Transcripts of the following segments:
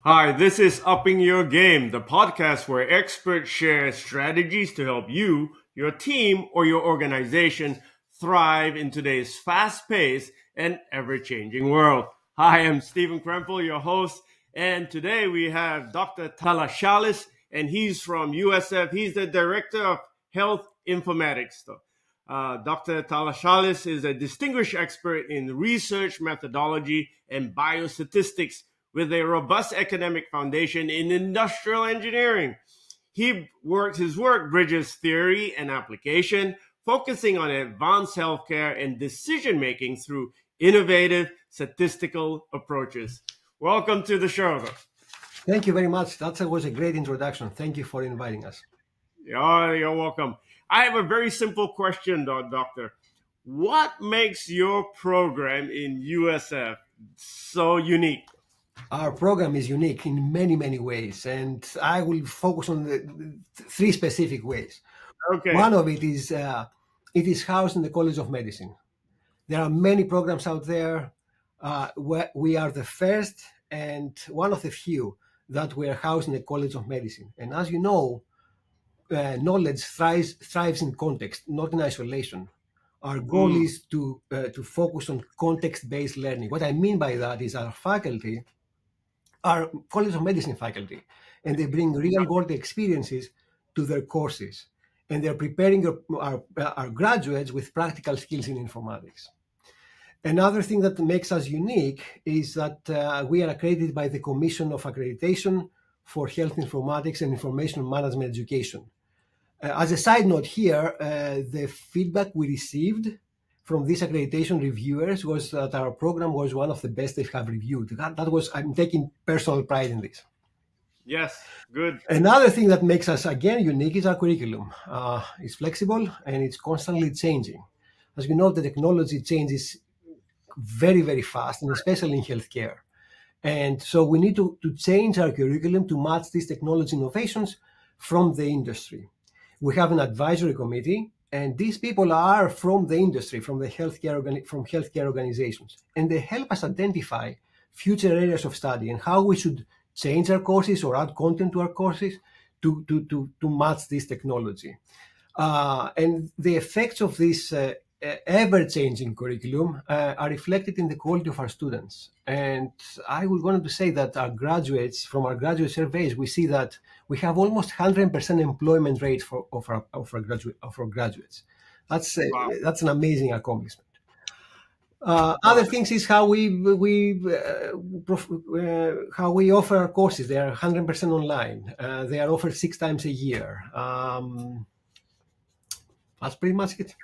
Hi, this is Upping Your Game, the podcast where experts share strategies to help you, your team, or your organization thrive in today's fast paced and ever changing world. Hi, I'm Stephen Krempel, your host, and today we have Dr. Tsalatsanis, and he's from USF. He's the Director of Health Informatics. Dr. Tsalatsanis is a distinguished expert in research methodology and biostatistics with a robust academic foundation in industrial engineering. His work bridges theory and application, focusing on advanced healthcare and decision making through innovative statistical approaches. Welcome to the show. Thank you very much. That was a great introduction. Thank you for inviting us. You're welcome. I have a very simple question, Doctor. What makes your program in USF so unique? Our program is unique in many, many ways, and I will focus on the three specific ways. Okay. One of it is housed in the College of Medicine. There are many programs out there. We are the first and one of the few that were housed in the College of Medicine. And as you know, knowledge thrives in context, not in isolation. Our goal is to focus on context-based learning. What I mean by that is our faculty are College of Medicine faculty, and they bring real-world experiences to their courses, and they're preparing our graduates with practical skills in informatics. Another thing that makes us unique is that we are accredited by the Commission of Accreditation for Health Informatics and Information Management Education. As a side note here, the feedback we received from these accreditation reviewers was that our program was one of the best they have reviewed. I'm taking personal pride in this. Yes, good. Another thing that makes us, again, unique is our curriculum. It's flexible and it's constantly changing. As you know, the technology changes very, very fast, and especially in healthcare. And so we need to change our curriculum to match these technology innovations from the industry. We have an advisory committee, and these people are from the industry, from healthcare organizations, and they help us identify future areas of study and how we should change our courses or add content to our courses to match this technology. And the effects of this ever-changing curriculum are reflected in the quality of our students. And I would want to say that from our graduate surveys, we see that we have almost 100% employment rate of our graduates. That's an amazing accomplishment. Other things is how we offer our courses. They are 100% online. They are offered 6 times a year. That's pretty much it.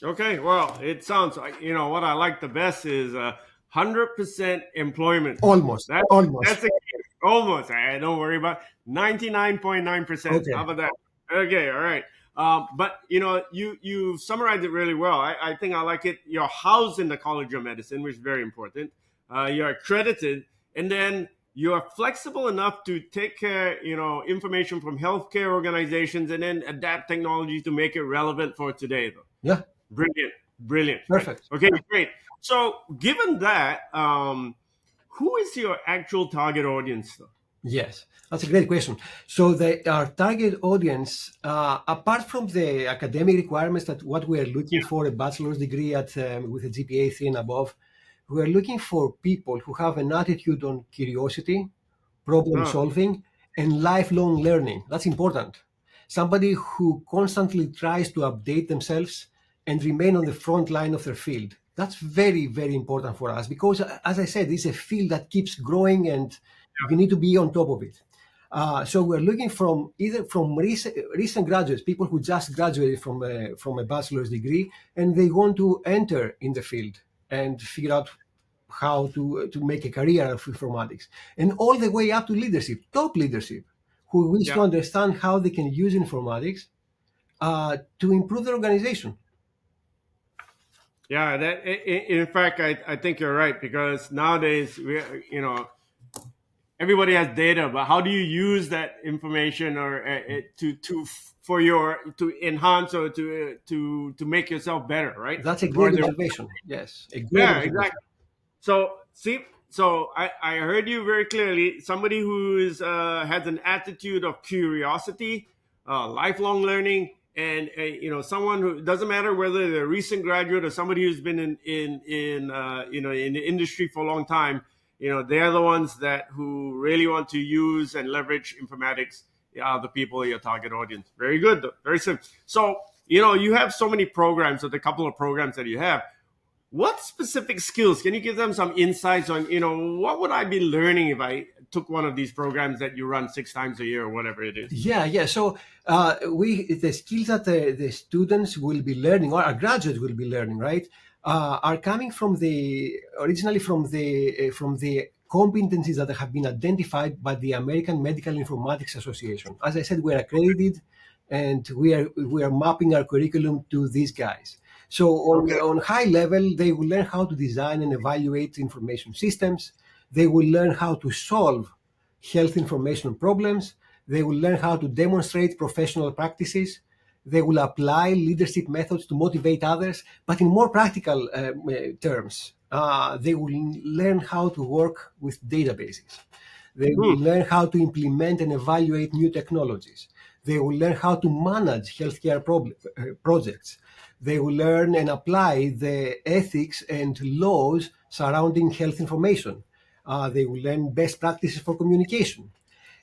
Okay, well, it sounds like, what I like the best is 100% employment. Almost. That's almost. Don't worry about 99.9%. Okay. How about that? Okay, all right. But, you summarized it really well. I think I like it. You're housed in the College of Medicine, which is very important. You're accredited, and then you're flexible enough to take care, information from healthcare organizations and then adapt technology to make it relevant for today, though. Yeah. Brilliant. Perfect. Okay, great. So given that, who is your actual target audience, though? Yes, that's a great question. So our target audience, apart from the academic requirements that what we are looking for, a bachelor's degree with a GPA 3 and above, we are looking for people who have an attitude on curiosity, problem solving, and lifelong learning. That's important. Somebody who constantly tries to update themselves and remain on the front line of their field. That's very, very important for us because, as I said, it's a field that keeps growing and you need to be on top of it. So we're looking either from recent graduates, people who just graduated from a bachelor's degree, and they want to enter in the field and figure out how to make a career of informatics, and all the way up to leadership, top leadership, who wish to understand how they can use informatics to improve their organization. Yeah, in fact, I think you're right, because nowadays, everybody has data, but how do you use that information or to enhance or to make yourself better, right? That's a great observation. Yes. Exactly. So So I heard you very clearly. Somebody who is has an attitude of curiosity, lifelong learning, and someone who doesn't matter whether they're a recent graduate or somebody who's been in the industry for a long time. They're the ones that who really want to use and leverage informatics. The people, your target audience. Very good, though. Very simple. So you have so many programs, or the couple of programs that you have. What specific skills can you give them some insights on? What would I be learning if I took one of these programs that you run 6 times a year or whatever it is? Yeah. So the skills that the students will be learning, or our graduates will be learning, right, are coming originally from the competencies that have been identified by the American Medical Informatics Association. As I said, we are accredited, and we are mapping our curriculum to these guys. So on high level, they will learn how to design and evaluate information systems. They will learn how to solve health information problems. They will learn how to demonstrate professional practices. They will apply leadership methods to motivate others. But in more practical terms, they will learn how to work with databases. They will learn how to implement and evaluate new technologies. They will learn how to manage healthcare projects. They will learn and apply the ethics and laws surrounding health information. They will learn best practices for communication.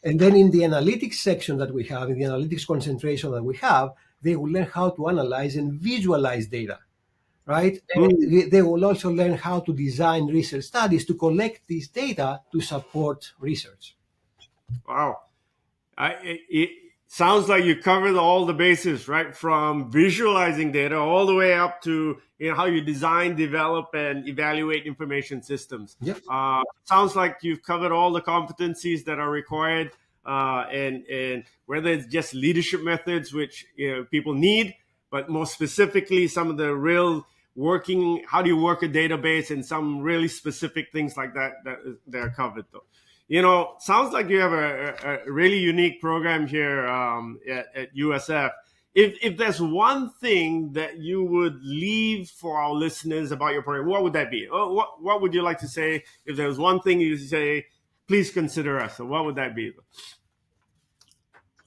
And then in the analytics section that we have, in the analytics concentration that we have, they will learn how to analyze and visualize data, right? And they will also learn how to design research studies to collect this data to support research. Wow. It sounds like you covered all the bases, right? From visualizing data all the way up to how you design, develop, and evaluate information systems. Yep. Sounds like you've covered all the competencies that are required, and whether it's just leadership methods, which people need, but more specifically, some of the real working, how do you work a database, and some really specific things like that they're covered, though. Sounds like you have a really unique program here at USF. If there's one thing that you would leave for our listeners about your program, what would that be? What would you like to say? If there's one thing you say, please consider us. So what would that be?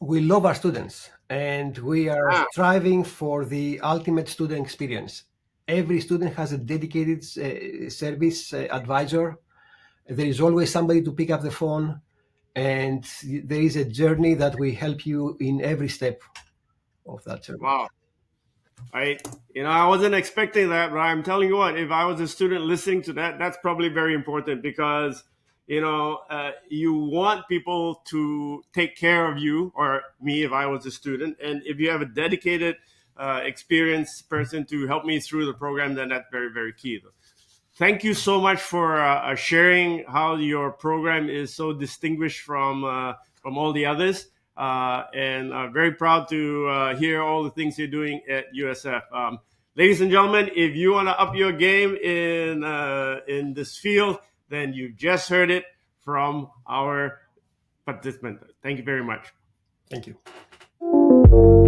We love our students, and we are striving for the ultimate student experience. Every student has a dedicated service advisor. There is always somebody to pick up the phone, and there is a journey that we help you in every step of that journey. Wow. I wasn't expecting that, but I'm telling you what, if I was a student listening to that, that's probably very important, because, you want people to take care of you, or me if I was a student. And if you have a dedicated, experienced person to help me through the program, then that's very, very key. Thank you so much for sharing how your program is so distinguished from all the others, and very proud to hear all the things you're doing at USF. Ladies and gentlemen, if you want to up your game in this field, then you've just heard it from our participant. Thank you very much. Thank you.